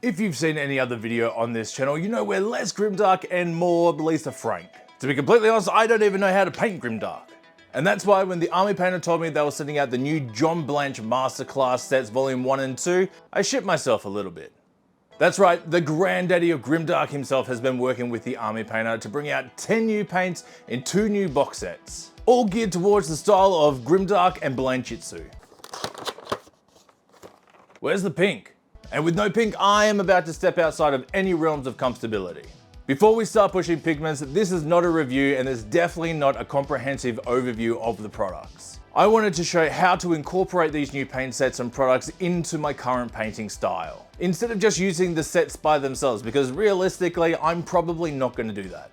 If you've seen any other video on this channel, you know we're less grimdark and more Lisa Frank. To be completely honest, I don't even know how to paint grimdark. And that's why when the army painter told me they were sending out the new John Blanche Masterclass sets volume 1 and 2, I shit myself a little bit. That's right, the Grand Daddy of Grimdark himself has been working with the army painter to bring out 10 new paints in 2 new box sets, all geared towards the style of Grimdark and Blanchitzu. Where's the pink? And with no pink, I am about to step outside of any realms of comfortability. Before we start pushing pigments, this is not a review and there's definitely not a comprehensive overview of the products. I wanted to show how to incorporate these new paint sets and products into my current painting style, instead of just using the sets by themselves, because realistically, I'm probably not going to do that.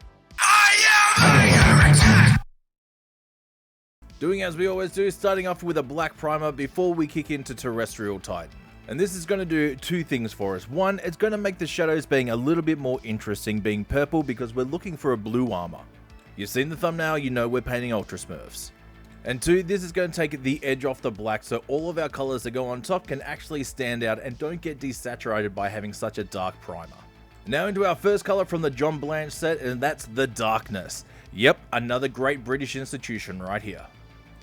Doing as we always do, starting off with a black primer before we kick into Terrestrial Titan. And this is going to do 2 things for us. 1, it's going to make the shadows being a little bit more interesting being purple because we're looking for a blue armor. You've seen the thumbnail, you know we're painting UltraSmurfs. And 2, this is going to take the edge off the black so all of our colors that go on top can actually stand out and don't get desaturated by having such a dark primer. Now into our first color from the John Blanche set, and that's the Darkness. Yep, another great British institution right here.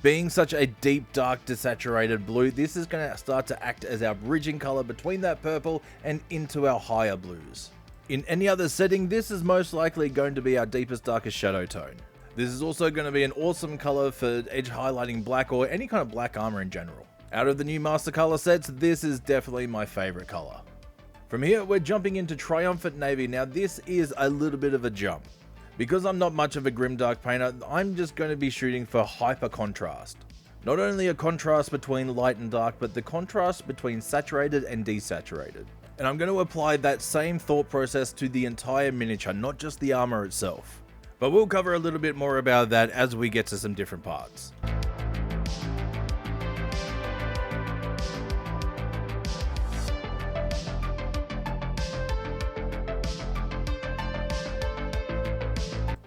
Being such a deep, dark, desaturated blue, this is going to start to act as our bridging color between that purple and into our higher blues. In any other setting, this is most likely going to be our deepest, darkest shadow tone. This is also going to be an awesome color for edge highlighting black or any kind of black armor in general. Out of the new master color sets, this is definitely my favorite color. From here, we're jumping into Triumphant Navy. Now this is a little bit of a jump. Because I'm not much of a grimdark painter, I'm just going to be shooting for hyper contrast. Not only a contrast between light and dark, but the contrast between saturated and desaturated. And I'm going to apply that same thought process to the entire miniature, not just the armor itself. But we'll cover a little bit more about that as we get to some different parts.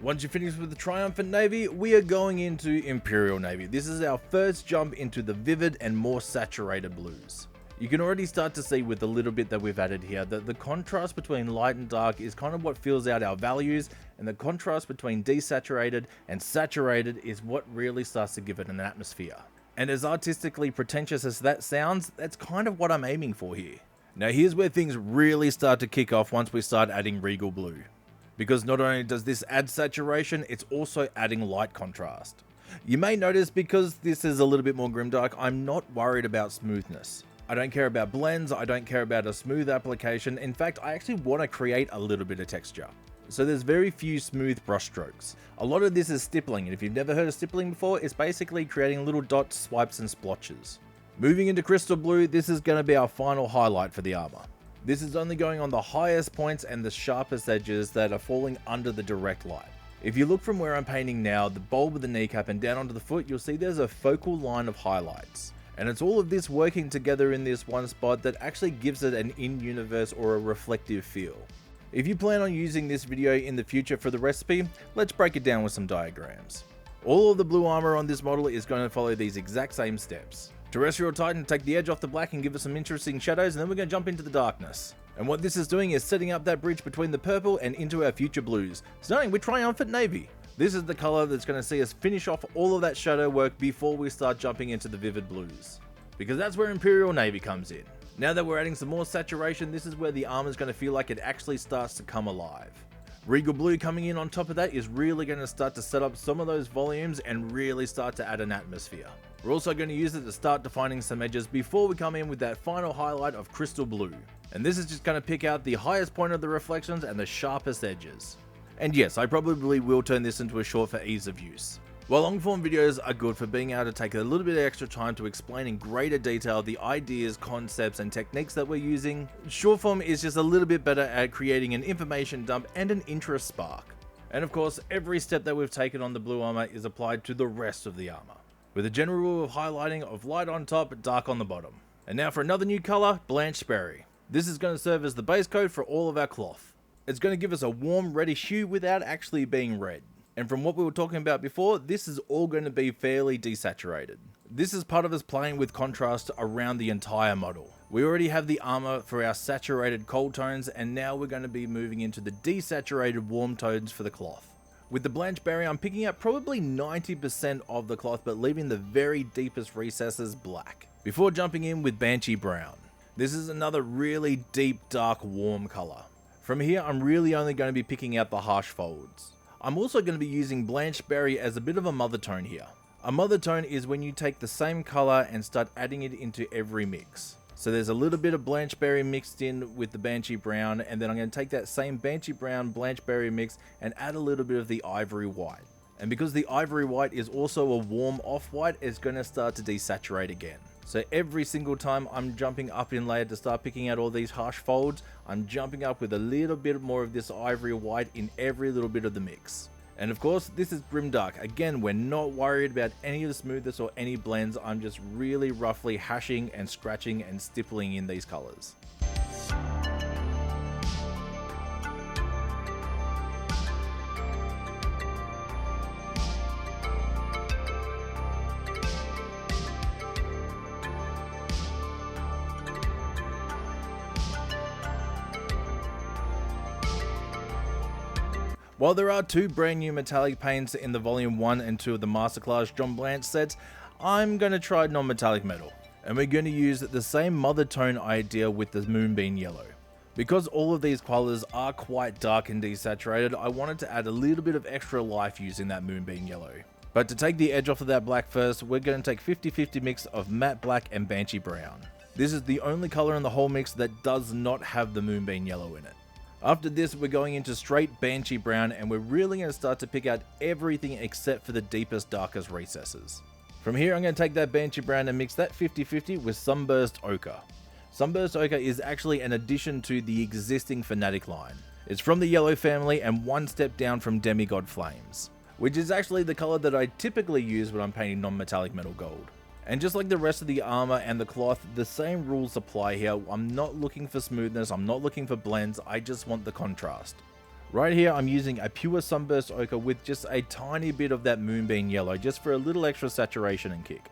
Once you finish with the Triumphant Navy, we are going into Imperial Navy. This is our first jump into the vivid and more saturated blues. You can already start to see with the little bit that we've added here that the contrast between light and dark is kind of what fills out our values, and the contrast between desaturated and saturated is what really starts to give it an atmosphere. And as artistically pretentious as that sounds, that's kind of what I'm aiming for here. Now here's where things really start to kick off once we start adding Regal Blue. Because not only does this add saturation, it's also adding light contrast. You may notice because this is a little bit more grimdark, I'm not worried about smoothness. I don't care about blends, I don't care about a smooth application. In fact, I actually want to create a little bit of texture. So there's very few smooth brush strokes. A lot of this is stippling, and if you've never heard of stippling before, it's basically creating little dots, swipes and splotches. Moving into Crystal Blue, this is going to be our final highlight for the armor. This is only going on the highest points and the sharpest edges that are falling under the direct light. If you look from where I'm painting now, the bulb of the kneecap and down onto the foot, you'll see there's a focal line of highlights. And it's all of this working together in this one spot that actually gives it an in-universe or a reflective feel. If you plan on using this video in the future for the recipe, let's break it down with some diagrams. All of the blue armor on this model is going to follow these exact same steps. Terrestrial Titan, take the edge off the black and give us some interesting shadows, and then we're going to jump into the darkness. And what this is doing is setting up that bridge between the purple and into our future blues, starting with Triumphant Navy. This is the color that's going to see us finish off all of that shadow work before we start jumping into the vivid blues. Because that's where Imperial Navy comes in. Now that we're adding some more saturation, this is where the armor is going to feel like it actually starts to come alive. Regal Blue coming in on top of that is really going to start to set up some of those volumes and really start to add an atmosphere. We're also going to use it to start defining some edges before we come in with that final highlight of Crystal Blue. And this is just going to pick out the highest point of the reflections and the sharpest edges. And yes, I probably will turn this into a short for ease of use. While long form videos are good for being able to take a little bit of extra time to explain in greater detail the ideas, concepts and techniques that we're using, short form is just a little bit better at creating an information dump and an interest spark. And of course, every step that we've taken on the blue armor is applied to the rest of the armor, with a general rule of highlighting of light on top, dark on the bottom. And now for another new color, Blanche Berry. This is going to serve as the base coat for all of our cloth. It's going to give us a warm reddish hue without actually being red. And from what we were talking about before, this is all going to be fairly desaturated. This is part of us playing with contrast around the entire model. We already have the armor for our saturated cold tones, and now we're going to be moving into the desaturated warm tones for the cloth. With the Blanche Berry, I'm picking up probably 90% of the cloth, but leaving the very deepest recesses black, before jumping in with Banshee Brown. This is another really deep, dark, warm color. From here, I'm really only going to be picking out the harsh folds. I'm also going to be using Blanche Berry as a bit of a mother tone here. A mother tone is when you take the same color and start adding it into every mix. So there's a little bit of Blanche Berry mixed in with the Banshee Brown, and then I'm going to take that same Banshee Brown Blanche Berry mix and add a little bit of the Ivory White. And because the Ivory White is also a warm off-white, it's going to start to desaturate again. So every single time I'm jumping up in layer to start picking out all these harsh folds, I'm jumping up with a little bit more of this Ivory White in every little bit of the mix. And of course, this is Grimdark. Again, we're not worried about any of the smoothness or any blends. I'm just really roughly hashing and scratching and stippling in these colors. While there are 2 brand new metallic paints in the volume 1 and 2 of the Masterclass John Blanche sets, I'm going to try non-metallic metal. And we're going to use the same mother tone idea with the Moonbeam Yellow. Because all of these colors are quite dark and desaturated, I wanted to add a little bit of extra life using that Moonbeam Yellow. But to take the edge off of that black first, we're going to take 50-50 mix of matte black and Banshee Brown. This is the only color in the whole mix that does not have the Moonbeam Yellow in it. After this, we're going into straight Banshee Brown, and we're really going to start to pick out everything except for the deepest, darkest recesses. From here, I'm going to take that Banshee Brown and mix that 50-50 with Sunburst Ochre. Sunburst Ochre is actually an addition to the existing Fanatic line. It's from the yellow family and one step down from Demigod Flames, which is actually the color that I typically use when I'm painting non-metallic metal gold. And just like the rest of the armor and the cloth, the same rules apply here. I'm not looking for smoothness, I'm not looking for blends, I just want the contrast. Right here, I'm using a pure Sunburst Ochre with just a tiny bit of that Moonbeam Yellow, just for a little extra saturation and kick.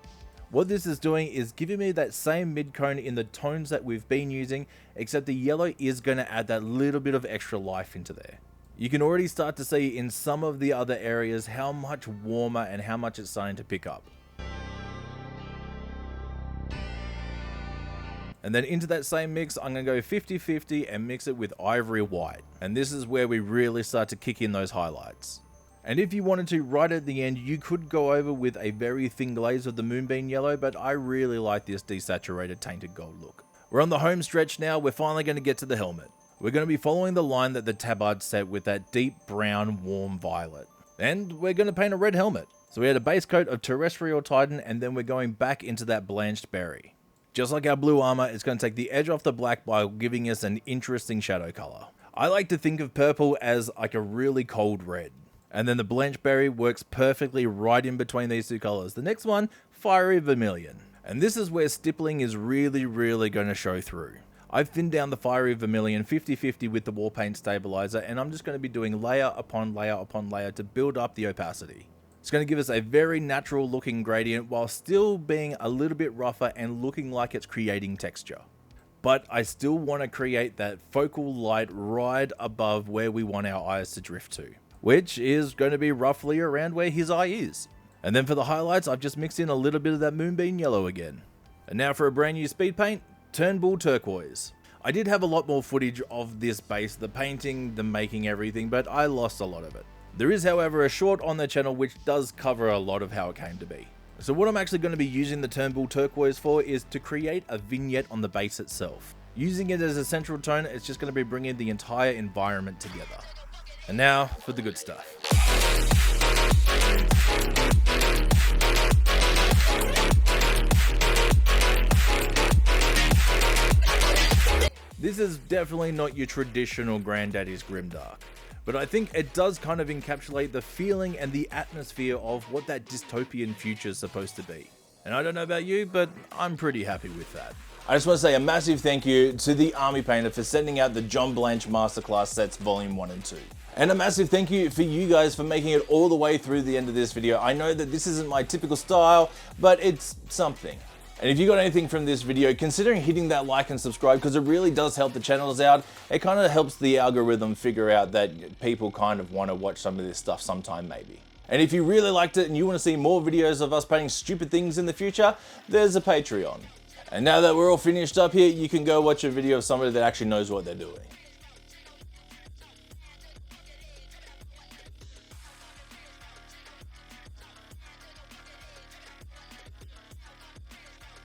What this is doing is giving me that same mid-cone in the tones that we've been using, except the yellow is going to add that little bit of extra life into there. You can already start to see in some of the other areas how much warmer and how much it's starting to pick up. And then into that same mix, I'm going to go 50-50 and mix it with Ivory White. And this is where we really start to kick in those highlights. And if you wanted to, right at the end, you could go over with a very thin glaze of the Moonbeam Yellow, but I really like this desaturated tainted gold look. We're on the home stretch now, we're finally going to get to the helmet. We're going to be following the line that the Tabard set with that deep brown warm violet. And we're going to paint a red helmet. So we had a base coat of Terrestrial Titan, and then we're going back into that Blanched Berry. Just like our blue armor, it's going to take the edge off the black by giving us an interesting shadow color. I like to think of purple as like a really cold red. And then the Blanche Berry works perfectly right in between these two colors. The next one, Fiery Vermilion. And this is where stippling is really going to show through. I've thinned down the Fiery Vermilion 50-50 with the War Paint Stabilizer, and I'm just going to be doing layer upon layer upon layer to build up the opacity. It's going to give us a very natural looking gradient while still being a little bit rougher and looking like it's creating texture. But I still want to create that focal light right above where we want our eyes to drift to, which is going to be roughly around where his eye is. And then for the highlights, I've just mixed in a little bit of that Moonbeam Yellow again. And now for a brand new speed paint, Turnbull Turquoise. I did have a lot more footage of this base, the painting, the making everything, but I lost a lot of it. There is, however, a short on the channel which does cover a lot of how it came to be. So what I'm actually going to be using the Turnbull Turquoise for is to create a vignette on the base itself. Using it as a central tone, it's just going to be bringing the entire environment together. And now for the good stuff. This is definitely not your traditional Grand Daddy's Grimdark, but I think it does kind of encapsulate the feeling and the atmosphere of what that dystopian future is supposed to be. And I don't know about you, but I'm pretty happy with that. I just want to say a massive thank you to the Army Painter for sending out the John Blanche Masterclass sets Volume 1 and 2. And a massive thank you for you guys for making it all the way through the end of this video. I know that this isn't my typical style, but it's something. And if you got anything from this video, consider hitting that like and subscribe, because it really does help the channels out. It kind of helps the algorithm figure out that people kind of want to watch some of this stuff sometime maybe. And if you really liked it and you want to see more videos of us painting stupid things in the future, there's a Patreon. And now that we're all finished up here, you can go watch a video of somebody that actually knows what they're doing.